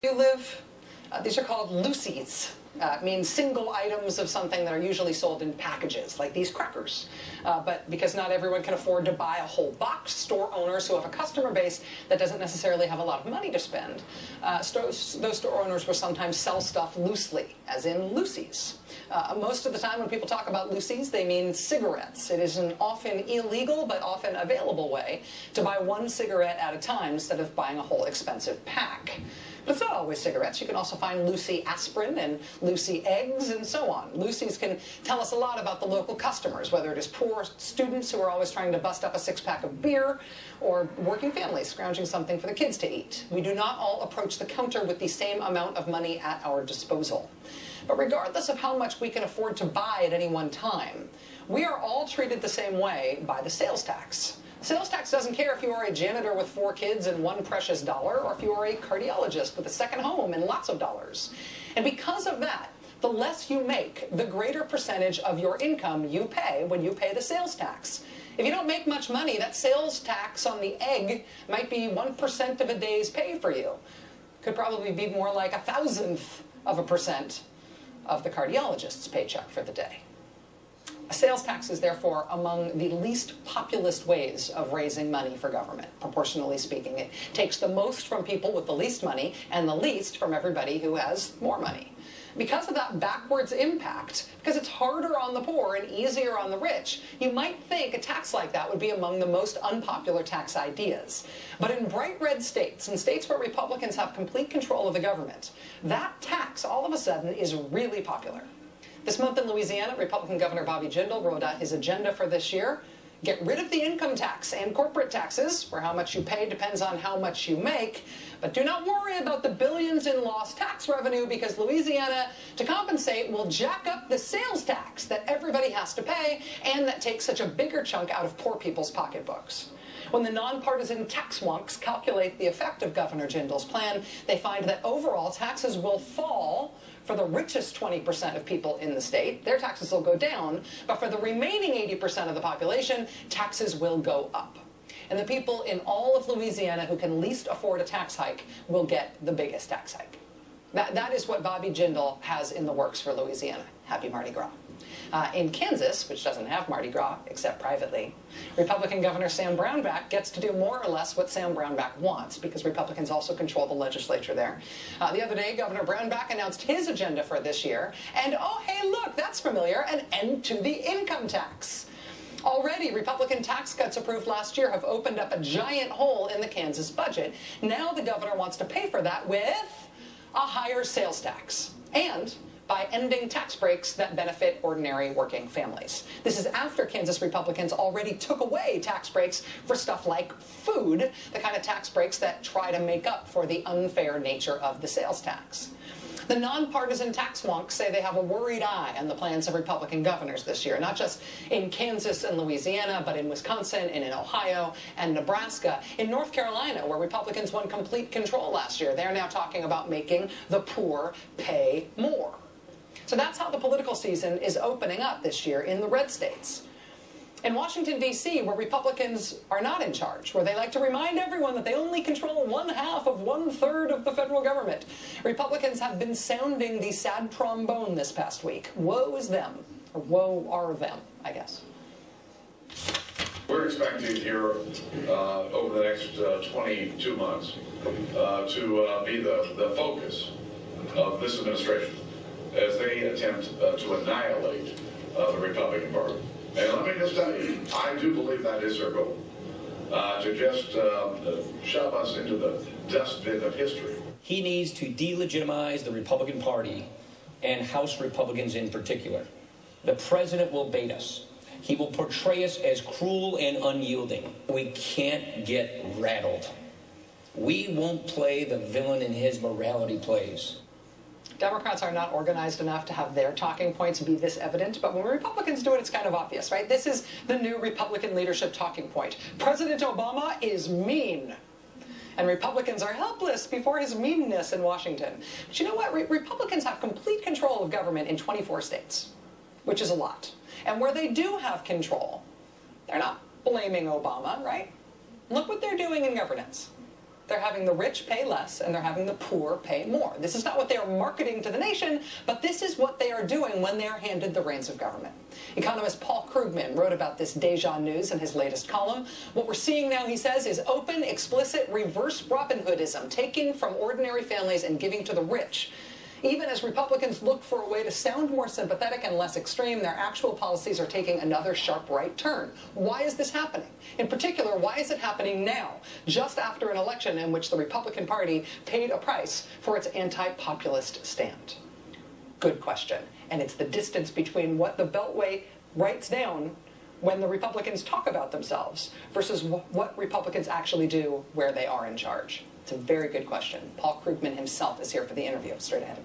You live, these are called loosies. It means single items of something that are usually sold in packages, like these crackers. But because not everyone can afford to buy a whole box, store owners who have a customer base that doesn't necessarily have a lot of money to spend, those store owners will sometimes sell stuff loosely, as in loosies. Most of the time when people talk about loosies, they mean cigarettes. It is an often illegal but often available way to buy one cigarette at a time instead of buying a whole expensive pack. But it's not always cigarettes. You can also find Lucy aspirin and Lucy eggs and so on. Lucy's can tell us a lot about the local customers, whether it is poor students who are always trying to bust up a six-pack of beer or working families scrounging something for the kids to eat. We do not all approach the counter with the same amount of money at our disposal. But regardless of how much we can afford to buy at any one time, we are all treated the same way by the sales tax. Sales tax doesn't care if you are a janitor with 4 kids and $1 precious dollar, or if you are a cardiologist with a second home and lots of dollars. And because of that, the less you make, the greater percentage of your income you pay when you pay the sales tax. If you don't make much money, that sales tax on the egg might be 1% of a day's pay for you. Could probably be more like 1,000% of the cardiologist's paycheck for the day. A sales tax is therefore among the least populist ways of raising money for government, proportionally speaking. It takes the most from people with the least money and the least from everybody who has more money. Because of that backwards impact, because it's harder on the poor and easier on the rich, you might think a tax like that would be among the most unpopular tax ideas. But in bright red states, in states where Republicans have complete control of the government, that tax all of a sudden is really popular. This month in Louisiana, Republican Governor Bobby Jindal wrote out his agenda for this year. Get rid of the income tax and corporate taxes, where how much you pay depends on how much you make. But do not worry about the billions in lost tax revenue, because Louisiana, to compensate, will jack up the sales tax that everybody has to pay and that takes such a bigger chunk out of poor people's pocketbooks. When the nonpartisan tax wonks calculate the effect of Governor Jindal's plan, they find that overall taxes will fall for the richest 20% of people in the state. Their taxes will go down, but for the remaining 80% of the population, taxes will go up. And the people in all of Louisiana who can least afford a tax hike will get the biggest tax hike. That is what Bobby Jindal has in the works for Louisiana. Happy Mardi Gras. In Kansas, which doesn't have Mardi Gras, except privately, Republican Governor Sam Brownback gets to do more or less what Sam Brownback wants, because Republicans also control the legislature there. The other day, Governor Brownback announced his agenda for this year, and oh, hey, look, that's familiar, an end to the income tax. Already, Republican tax cuts approved last year have opened up a giant hole in the Kansas budget. Now the governor wants to pay for that with a higher sales tax, and by ending tax breaks that benefit ordinary working families. This is after Kansas Republicans already took away tax breaks for stuff like food, the kind of tax breaks that try to make up for the unfair nature of the sales tax. The nonpartisan tax wonks say they have a worried eye on the plans of Republican governors this year, not just in Kansas and Louisiana, but in Wisconsin and in Ohio and Nebraska. In North Carolina, where Republicans won complete control last year, they're now talking about making the poor pay more. So that's how the political season is opening up this year in the red states. In Washington, D.C., where Republicans are not in charge, where they like to remind everyone that they only control 1/2 of 1/3 of the federal government, Republicans have been sounding the sad trombone this past week. Woe is them, or woe are them, I guess. We're expecting here over the next 22 months to be the focus of this administration as they attempt to annihilate the Republican Party. And let me just tell you, I do believe that is their goal, to just shove us into the dustbin of history. He needs to delegitimize the Republican Party and House Republicans in particular. The president will bait us. He will portray us as cruel and unyielding. We can't get rattled. We won't play the villain in his morality plays. Democrats are not organized enough to have their talking points be this evident, but when Republicans do it, it's kind of obvious, right? This is the new Republican leadership talking point. President Obama is mean. And Republicans are helpless before his meanness in Washington. But you know what? Republicans have complete control of government in 24 states, which is a lot. And where they do have control, they're not blaming Obama, right? Look what they're doing in governance. they're having the rich pay less and they're having the poor pay more. This is not what they are marketing to the nation, but this is what they are doing when they are handed the reins of government. Economist Paul Krugman wrote about this Deja News in his latest column. What we're seeing now, he says, is open, explicit, reverse Robin Hoodism, taking from ordinary families and giving to the rich. Even as Republicans look for a way to sound more sympathetic and less extreme, their actual policies are taking another sharp right turn. Why is this happening? In particular, why is it happening now, just after an election in which the Republican Party paid a price for its anti-populist stand? Good question. And it's the distance between what the Beltway writes down when the Republicans talk about themselves versus what Republicans actually do where they are in charge. It's a very good question. Paul Krugman himself is here for the interview. Straight ahead.